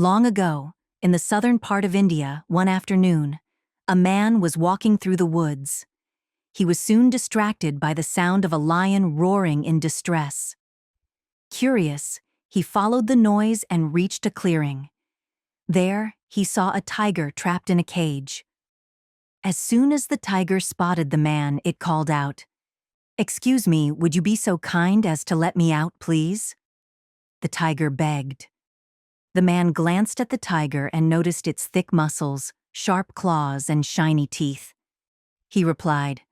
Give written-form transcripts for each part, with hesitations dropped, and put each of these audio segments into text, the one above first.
Long ago, in the southern part of India, one afternoon, a man was walking through the woods. He was soon distracted by the sound of a lion roaring in distress. Curious, he followed the noise and reached a clearing. There, he saw a tiger trapped in a cage. As soon as the tiger spotted the man, it called out, "Excuse me, would you be so kind as to let me out, please?" The tiger begged. The man glanced at the tiger and noticed its thick muscles, sharp claws, and shiny teeth. He replied,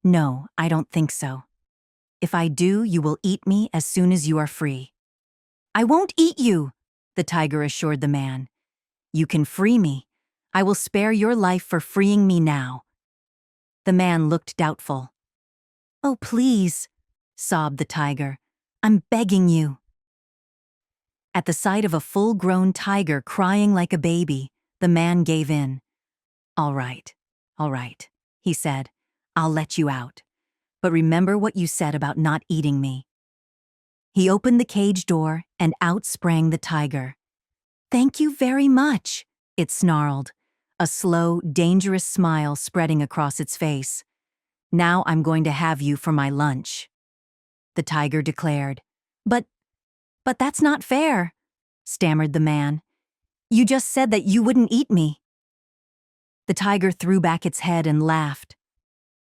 "No, I don't think so. If I do, you will eat me as soon as you are free." "I won't eat you," the tiger assured the man. "You can free me. I will spare your life for freeing me now." The man looked doubtful. "Oh, please," sobbed the tiger. "I'm begging you." At the sight of a full-grown tiger crying like a baby, the man gave in. All right," he said. "I'll let you out. But remember what you said about not eating me." He opened the cage door, and out sprang the tiger. "Thank you very much," it snarled, a slow, dangerous smile spreading across its face. "Now I'm going to have you for my lunch," the tiger declared. But that's not fair," stammered the man. "You just said that you wouldn't eat me." The tiger threw back its head and laughed.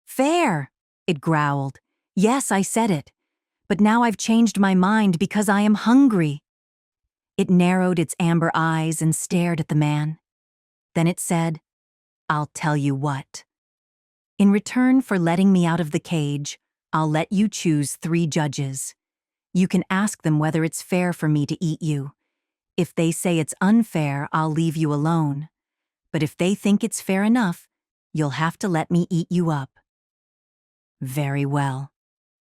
"Fair," it growled. "Yes, I said it. But now I've changed my mind because I am hungry." It narrowed its amber eyes and stared at the man. Then it said, "I'll tell you what. In return for letting me out of the cage, I'll let you choose 3 judges. You can ask them whether it's fair for me to eat you. If they say it's unfair, I'll leave you alone. But if they think it's fair enough, you'll have to let me eat you up." "Very well,"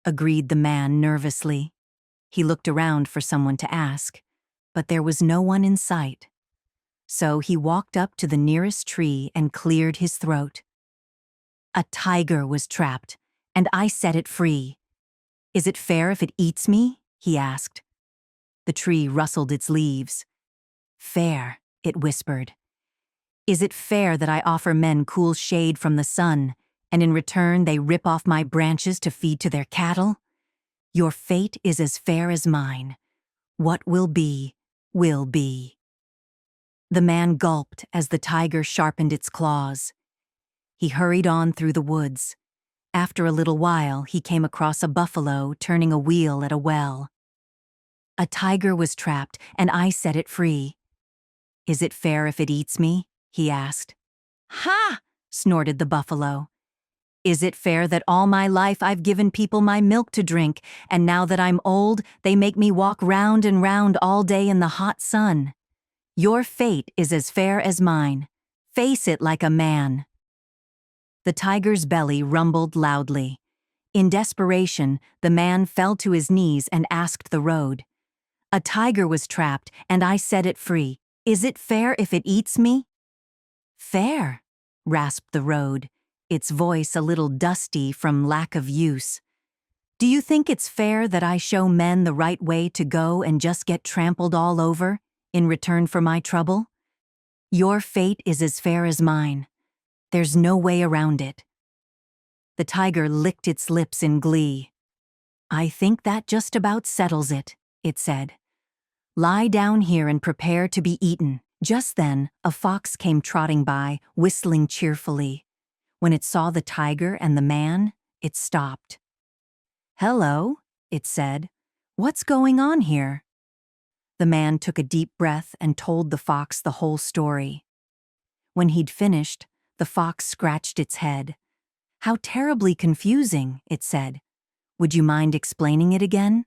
agreed the man nervously. He looked around for someone to ask, but there was no one in sight. So he walked up to the nearest tree and cleared his throat. "A tiger was trapped, and I set it free. Is it fair if it eats me?" he asked. The tree rustled its leaves. "Fair," it whispered. "Is it fair that I offer men cool shade from the sun, and in return they rip off my branches to feed to their cattle? Your fate is as fair as mine. What will be, will be." The man gulped as the tiger sharpened its claws. He hurried on through the woods. After a little while, he came across a buffalo turning a wheel at a well. "A tiger was trapped, and I set it free. Is it fair if it eats me?" he asked. "Ha!" snorted the buffalo. "Is it fair that all my life I've given people my milk to drink, and now that I'm old, they make me walk round and round all day in the hot sun? Your fate is as fair as mine. Face it like a man." The tiger's belly rumbled loudly. In desperation, the man fell to his knees and asked the road, "A tiger was trapped, and I set it free. Is it fair if it eats me?" "Fair," rasped the road, its voice a little dusty from lack of use. "Do you think it's fair that I show men the right way to go and just get trampled all over in return for my trouble? Your fate is as fair as mine. There's no way around it." The tiger licked its lips in glee. "I think that just about settles it," it said. "Lie down here and prepare to be eaten." Just then, a fox came trotting by, whistling cheerfully. When it saw the tiger and the man, it stopped. "Hello," it said. "What's going on here?" The man took a deep breath and told the fox the whole story. When he'd finished, the fox scratched its head. "How terribly confusing," it said. "Would you mind explaining it again?"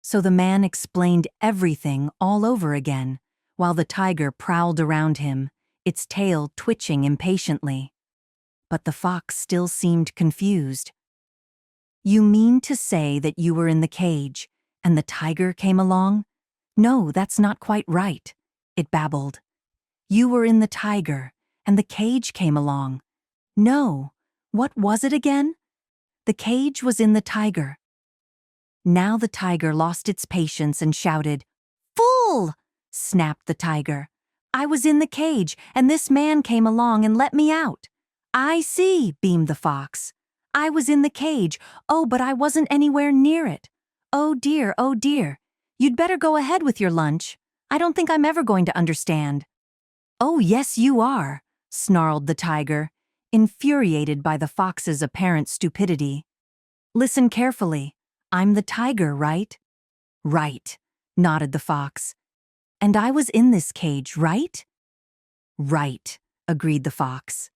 So the man explained everything all over again, while the tiger prowled around him, its tail twitching impatiently. But the fox still seemed confused. "You mean to say that you were in the cage, and the tiger came along? No, that's not quite right," it babbled. "You were in the tiger, and the cage came along. No, what was it again? The cage was in the tiger." Now the tiger lost its patience and shouted, "Fool! snapped the tiger. "I was in the cage, and this man came along and let me out." "I see," beamed the fox. "I was in the cage. Oh, but I wasn't anywhere near it. Oh dear, oh dear. You'd better go ahead with your lunch. I don't think I'm ever going to understand." "Oh, yes, you are," snarled the tiger, infuriated by the fox's apparent stupidity. "Listen carefully. I'm the tiger, right?" "Right," nodded the fox. "And I was in this cage, right?" "Right," agreed the fox.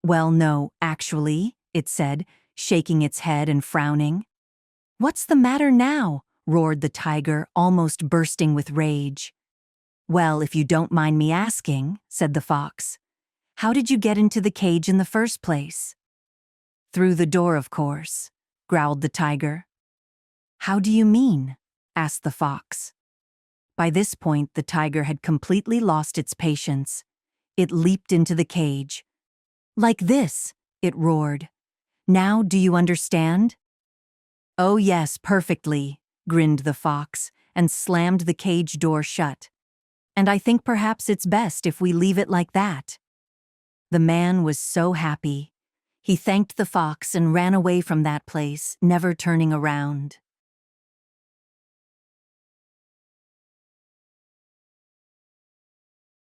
"Well, no, actually," it said, shaking its head and frowning. "What's the matter now?" roared the tiger, almost bursting with rage. "Well, if you don't mind me asking," said the fox, "how did you get into the cage in the first place?" "Through the door, of course," growled the tiger. "How do you mean?" asked the fox. By this point, the tiger had completely lost its patience. It leaped into the cage. "Like this," it roared. "Now do you understand?" "Oh yes, perfectly," grinned the fox, and slammed the cage door shut. "And I think perhaps it's best if we leave it like that." The man was so happy. He thanked the fox and ran away from that place, never turning around.